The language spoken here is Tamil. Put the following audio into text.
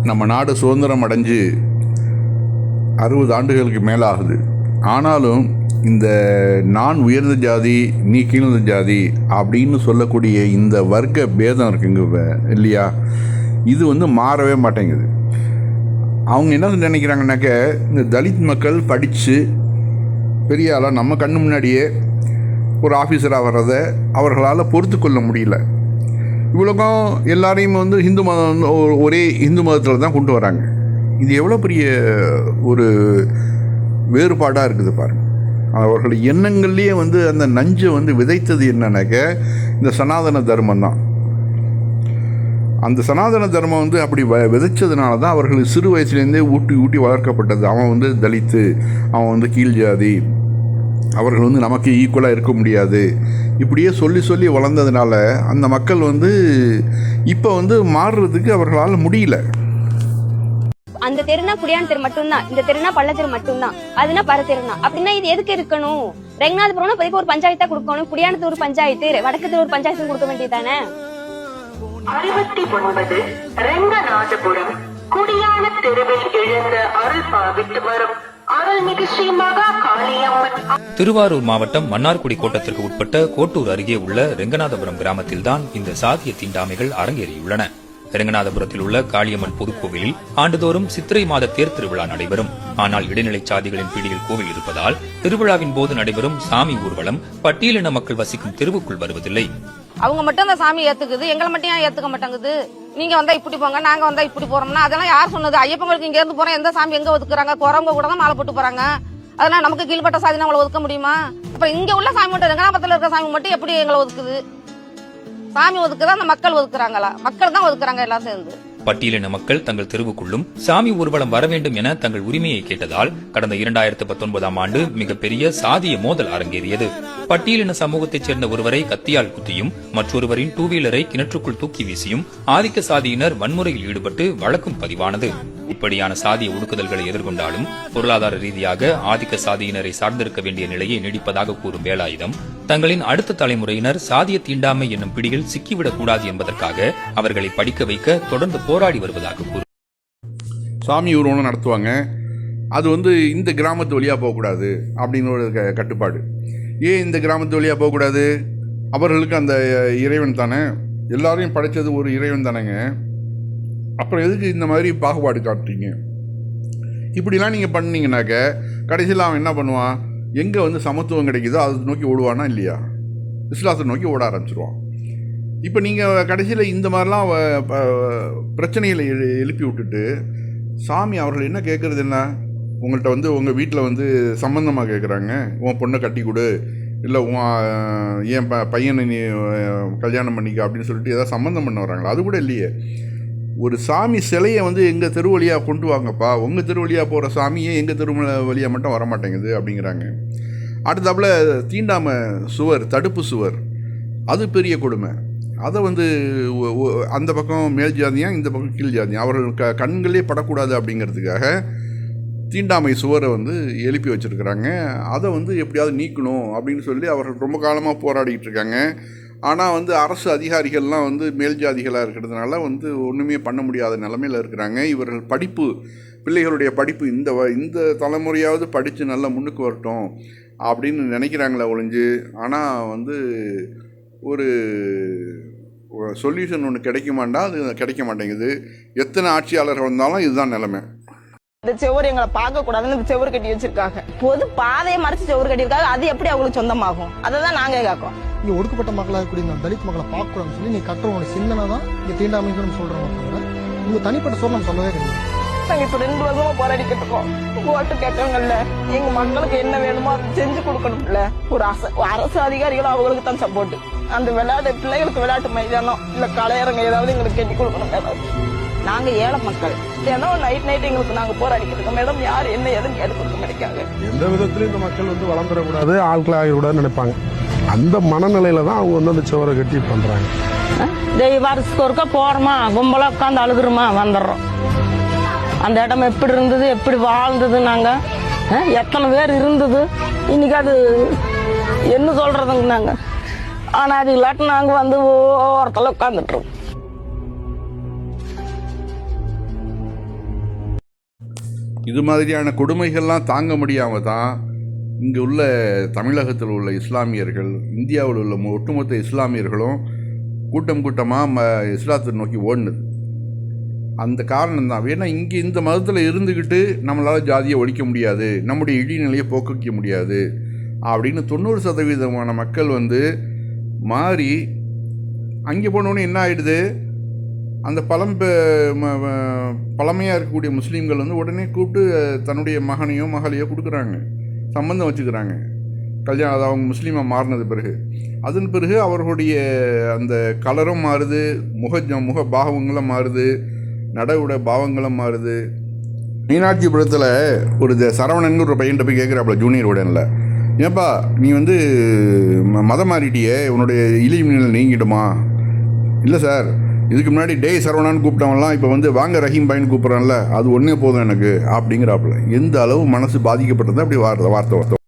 நம்ம நாடு சுதந்திரம் அடைஞ்சு 60 ஆண்டுகளுக்கு மேலாகுது. ஆனாலும் இந்த நான் உயர்ந்த ஜாதி நீ கீழ்ந்த ஜாதி அப்படின்னு சொல்லக்கூடிய இந்த வர்க்க பேதம் இருக்குங்க இல்லையா, இது மாறவே மாட்டேங்குது. அவங்க என்ன நினைக்கிறாங்கனாக்க, இந்த தலித் மக்கள் படித்து பெரிய ஆளாக நம்ம கண்ணு முன்னாடியே ஒரு ஆஃபீஸராக வர்றதை அவர்களால் பொறுத்து கொள்ள முடியல. இவ்வளோக்கும் எல்லாரையும் ஹிந்து மதம் ஒரே இந்து மதத்தில் தான் கொண்டு வராங்க. இது எவ்வளோ பெரிய ஒரு வேறுபாடாக இருக்குது பாருங்கள். அவர்கள் எண்ணங்கள்லேயே அந்த நஞ்சை விதைத்தது என்னன்னாக்க இந்த சனாதன தர்மம் தான். அந்த சனாதன தர்மம் அப்படி விதைச்சதுனால தான் அவர்கள் சிறு வயசுலேருந்தே ஊட்டி வளர்க்கப்பட்டது. அவன் தலித்து, அவன் கீழ் ஜாதி, அவர்கள் நமக்கு ஈக்குவலாக இருக்க முடியாது, இப்படியே சொல்லி வளர்ந்ததுனால அந்த மக்கள் இப்போ மாறுறதுக்கு அவர்களால் முடியல. அந்த தெருனா குடியான் தெரு மட்டும்தான், இந்த தெருனா பள்ள தெரு மட்டும்தான், அதுனா பர தெருனா. அப்படின்னா இது எதுக்கு இருக்கணும்? ரெங்கநாதபுரம் இப்போதைக்கு ஒரு பஞ்சாயத்தா கொடுக்கணும், குடியானத்து ஒரு பஞ்சாயத்து, வடக்கு ஒரு பஞ்சாயத்து கொடுக்க வேண்டியதானே. 69 ரெங்கநாதபுரம் குடியான தெருவில் எழுந்த அருள் பாவித்து வரும் அருள்மிகு ஸ்ரீ மகா காளியம்மன். திருவாரூர் மாவட்டம் மன்னார்குடி கோட்டத்திற்கு உட்பட்ட கோட்டூர் அருகே உள்ள ரெங்கநாதபுரம் கிராமத்தில்தான் இந்த சாதிய தீண்டாமைகள் அரங்கேறியுள்ளன. ரெங்கநாதபுரத்தில் உள்ள காளியம்மன் பொதுக்கோவிலில் ஆண்டுதோறும் சித்திரை மாத தேர் திருவிழா நடைபெறும். ஆனால் இடைநிலை சாதிகளின் பிடியில் கோவில் இருப்பதால் திருவிழாவின் போது நடைபெறும் சாமி ஊர்வலம் பட்டியலின மக்கள் வசிக்கும் தெருவுக்குள் வருவதில்லை. அவங்க மட்டும் அந்த சாமி ஏத்துக்குது, எங்களை மட்டும் ஏன் ஏத்துக்க மாட்டாங்குது? நீங்க வந்தா இப்படி போங்க, நாங்க வந்தா இப்படி போறோம்னா அதெல்லாம் யார் சொன்னது? ஐயப்பங்களுக்கு இங்க இருந்து போறோம், எந்த சாமி எங்க ஒதுக்குறாங்க? குறவங்க கூட தான் மாலை போட்டு போறாங்க. அதெல்லாம் நமக்கு கீழ்பட்ட சாதி நம்மளை ஒதுக்க முடியுமா? அப்ப இங்க உள்ள சாமி மட்டும், ரெங்கநாதபுரத்துல இருக்க சாமி மட்டும் எப்படி எங்களை ஒதுக்குது? சாமி ஒதுக்குதா அந்த மக்கள் ஒதுக்குறாங்களா? மக்கள் தான் ஒதுக்குறாங்க எல்லாம் சேர்ந்து. பட்டியலின மக்கள் தங்கள் தெருவுக்குள்ளும் சாமி ஊர்வலம் வர வேண்டும் என தங்கள் உரிமையை கேட்டதால் கடந்த 2019ஆம் ஆண்டு மிகப்பெரிய சாதிய மோதல் அரங்கேறியது. பட்டியலின சமூகத்தைச் சேர்ந்த ஒருவரை கத்தியால் குத்தியும் மற்றொருவரின் டூ வீலரை கிணற்றுக்குள் தூக்கி வீசியும் ஆதிக்க சாதியினர் வன்முறையில் ஈடுபட்டு வழக்கும் பதிவானது. இப்படியான சாதிய ஒடுக்குதல்களை எதிர்கொண்டாலும் பொருளாதார ரீதியாக ஆதிக்க சாதியினரை சார்ந்திருக்க வேண்டிய நிலையை நீடிப்பதாக கூறும் வேலாயுதம், தங்களின் அடுத்த தலைமுறையினர் சாதிய தீண்டாமை என்னும் பிடியில் சிக்கிவிடக் கூடாது என்பதற்காக அவர்களை படிக்க வைக்க தொடர்ந்து போராடி வருவதாக கூறும். சாமி ஊர்வலம் நடத்துவாங்க, அது இந்த கிராமத்து வழியாக போகக்கூடாது அப்படின்னு ஒரு கட்டுப்பாடு. ஏன் இந்த கிராமத்து வழியாக போகக்கூடாது? அவர்களுக்கு அந்த இறைவன் தானே, எல்லாரையும் படைத்தது ஒரு இறைவன் தானேங்க. அப்புறம் எதுக்கு இந்த மாதிரி பாகுபாடு காட்டுறீங்க? இப்படிலாம் நீங்கள் பண்ணீங்கன்னாக்க கடைசியில் அவன் என்ன பண்ணுவான்? எங்கே சமத்துவம் கிடைக்குதோ அதை நோக்கி ஓடுவானா இல்லையா? இஸ்லாத்தை நோக்கி ஓட ஆரம்பிச்சிருவான். இப்போ நீங்கள் கடைசியில் இந்த மாதிரிலாம் பிரச்சனைகளை எழுப்பி விட்டுட்டு சாமி அவர்கள் என்ன கேட்குறது? என்ன உங்கள்கிட்ட உங்கள் வீட்டில் சம்பந்தமாக கேட்குறாங்க, உன் பொண்ணை கட்டி கொடு, இல்லை என் பையனை நீ கல்யாணம் பண்ணிக்க அப்படின்னு சொல்லிட்டு ஏதாவது சம்மந்தம் பண்ண வராங்களா? அது கூட இல்லையே. ஒரு சாமி சிலையை எங்கள் தெரு வழியாக கொண்டு வாங்கப்பா, உங்கள் தெரு வழியாக போகிற சாமியே எங்கள் தெரு வழியாக மட்டும் வரமாட்டேங்குது அப்படிங்கிறாங்க. அடுத்தாப்புல தீண்டாமை சுவர், தடுப்பு சுவர், அது பெரிய கொடுமை. அதை அந்த பக்கம் மேல் ஜாதியாக, இந்த பக்கம் கீழ் ஜாதியாக அவர்கள் கண்களே படக்கூடாது அப்படிங்கிறதுக்காக தீண்டாமை சுவரை எழுப்பி வச்சுருக்கிறாங்க. அதை எப்படியாவது நீக்கணும் அப்படின்னு சொல்லி அவர்கள் ரொம்ப காலமாக போராடிக்கிட்டு இருக்காங்க. ஆனால் அரசு அதிகாரிகள்லாம் மேல் ஜாதிகளாக இருக்கிறதுனால ஒன்றுமே பண்ண முடியாத நிலமையில் இருக்கிறாங்க. இவர்கள் படிப்பு, பிள்ளைகளுடைய படிப்பு இந்த தலைமுறையாவது படித்து நல்லா முன்னுக்கு வரட்டும் அப்படின்னு நினைக்கிறாங்களே ஒழிஞ்சு, ஆனால் ஒரு சொல்யூஷன் ஒன்று கிடைக்குமாண்டா, அது கிடைக்க மாட்டேங்குது. எத்தனை ஆட்சியாளர்கள் வந்தாலும் இதுதான் நிலைமை. இந்த செவ்வறு எங்களை பார்க்க கூடாதுன்னு இந்த செவ்வறு கட்டி வச்சிருக்காங்க. பொது பாதையை மறைச்சு செவ்வறு கட்டியிருக்காங்க. அது எப்படி அவங்களுக்கு சொந்தமாகும்? அதை தான் நாங்க கேட்கோம். இங்க ஒடுக்கப்பட்ட மக்களாக இருக்கக்கூடிய இந்த தலித் மக்களை பார்க்க கூடாதுன்னு சொல்லி நீ கட்டுறவங்க சிந்தனை தான் இங்க தீண்டாமைன்னு சொல்றாங்க. உங்க தனிப்பட்ட சொல்ல நம்ம சொல்லவே கிடையாது. நாங்க இப்ப 2 வருஷமா போராடிக்கிட்டு இருக்கோம். ஓட்டு கேட்டவங்கல்ல, எங்க மக்களுக்கு என்ன வேணுமோ அதை செஞ்சு கொடுக்கணும்ல. ஒரு அரசு அதிகாரிகளும் அவங்களுக்கு தான் சப்போர்ட். அந்த விளையாட்டு பிள்ளைகளுக்கு விளையாட்டு மைதானம் இல்ல கலையரங்க ஏதாவது எங்களுக்கு கட்டி கொடுக்கணும். ஏதாவது நாங்க ஏழை மக்கள், ஏன்னா நைட் எங்களுக்கு நாங்க போராடிக்கிட்டு இருக்கோம். மேடம் யார் என்ன எதுவும் கேட்டு கொடுக்க மாட்டேங்காங்க. எந்த விதத்திலயும் இந்த மக்கள் வளர்ந்துடக்கூடாது, ஆட்கள் ஆகிவிடாதுன்னு நினைப்பாங்க. அந்த மனநிலையில தான் அவங்க அந்த சுவரை கட்டி பண்றாங்க. வருஷத்துக்கு ஒருக்கா போறோமா, கும்பலா உட்காந்து அழுகுறோமா, வந்துடுறோம். அந்த இடம் எப்படி இருந்தது, எப்படி வாழ்ந்தது, நாங்க எத்தனை பேர் இருந்தது, இன்னைக்கு அது என்ன சொல்றதுங்க நாங்க. ஆனா அது இல்லாட்டி நாங்க ஓரத்துல உட்காந்துட்டு இருக்கோம். இது மாதிரியான கொடுமைகள்லாம் தாங்க முடியாமல் தான் இங்கே உள்ள தமிழகத்தில் உள்ள இஸ்லாமியர்கள், இந்தியாவில் உள்ள ஒட்டுமொத்த இஸ்லாமியர்களும் கூட்டம் கூட்டமாக இஸ்லாத்தை நோக்கி ஓடுனது. அந்த காரணம் தான். ஏன்னா இங்கே இந்த மதத்தில் இருந்துக்கிட்டு நம்மளால் ஜாதியை ஒழிக்க முடியாது, நம்முடைய இழிநிலையை போக்க முடியாது அப்படின்னு 90% மக்கள் வந்து மாறி அங்கே போனோடனே என்ன ஆகிடுது, அந்த பழமையாக இருக்கக்கூடிய முஸ்லீம்கள் வந்து உடனே கூப்பிட்டு தன்னுடைய மகனையோ மகளையோ கொடுக்குறாங்க, சம்பந்தம் வச்சுக்கிறாங்க. கல்யாணம் அது அவங்க முஸ்லீமாக மாறினது பிறகு, அதன் பிறகு அவர்களுடைய அந்த கலரும் மாறுது, முக பாவங்களும் மாறுது, நடவுட பாவங்களும் மாறுது. மீனாட்சிபுரத்தில் ஒரு சரவணன் ஒரு பையன்கிட்ட போய் கேட்குறாப்புல ஜூனியர் உடனில், ஏன்பா நீ வந்து மதம் மாறிட்டியே, உன்னுடைய இழிநிலை நீங்கிடுமா? இல்லை சார், இதுக்கு முன்னாடி டேய் சரவணான்னு கூப்பிட்டவன்லாம் இப்போ வந்து வாங்க ரஹீம் பாயின்னு கூப்பிட்றான்ல, அது ஒன்றே போதும் எனக்கு அப்படிங்கிறாப்புல. எந்த அளவு மனசு பாதிக்கப்பட்டது அப்படி வார்த்தை